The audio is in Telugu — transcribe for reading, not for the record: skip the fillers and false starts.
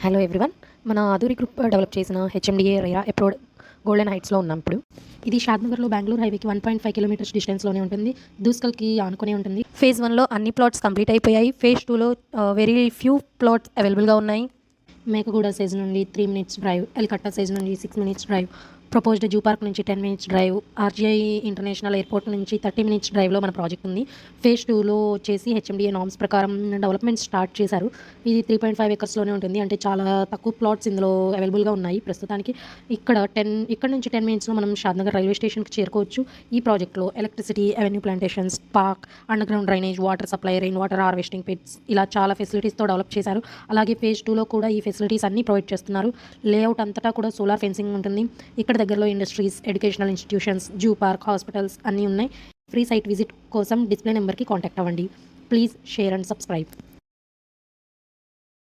హలో ఎవ్రీవన్, మన ఆధురి గ్రూప్ డెవలప్ చేసిన హెచ్ఎండిఏ రేరా అప్రోడ్ గోల్డెన్ హైట్స్లో ఉన్నాం. ఇప్పుడు ఇది షాద్నగర్లో బెంగళూరు హైవేకి 1.5 కిలోమీటర్స్ డిస్టెన్స్లోనే ఉంటుంది. దూస్కల్కి ఆనుకునే ఉంటుంది. ఫేజ్ 1లో అన్ని ప్లాట్స్ కంప్లీట్ అయిపోయాయి. ఫేజ్ 2లో వెరీ ఫ్యూ ప్లాట్స్ అవైలబుల్గా ఉన్నాయి. మేకగూడ సైజ్ నుండి 3 మినిట్స్ డ్రైవ్, ఎల్కట్ట సైజ్ నుండి 6 minutes drive, proposed zoo park నుంచి 10 minutes drive, RGI international airport నుంచి 30 మినిట్స్ డ్రైవ్లో మన ప్రాజెక్ట్ ఉంది. ఫేజ్ 2లో వచ్చేసి హెచ్ఎండిఏ నామ్స్ ప్రకారం డెవలప్మెంట్ స్టార్ట్ చేశారు. ఇది 3.5 ఎకర్స్లోనే ఉంటుంది. అంటే చాలా తక్కువ ప్లాట్స్ ఇందులో అవైలబుల్గా ఉన్నాయి ప్రస్తుతానికి. ఇక్కడ నుంచి 10 మినిట్స్లో మనం షాద్నగర్ రైల్వే స్టేషన్కి చేరుకోవచ్చు. ఈ ప్రాజెక్ట్లో electricity, avenue plantations, park, underground drainage, water supply, rain water harvesting pits, ఇలా చాలా ఫెసిలిటీస్తో డెవలప్ చేశారు. అలాగే ఫేజ్ 2లో కూడా ఈ ఫెసిలిటీస్ అన్నీ ప్రొవైడ్ చేస్తున్నారు. లేఅవుట్ అంతటా కూడా సోలార్ ఫెన్సింగ్ ఉంటుంది. ఇక్కడ దగ్గరలో industries, educational institutions, zoo park, hospitals అన్నీ ఉన్నాయి. ఫ్రీ సైట్ విజిట్ కోసం డిస్ప్లే నెంబర్కి కాంటాక్ట్ అవ్వండి. Please share and subscribe.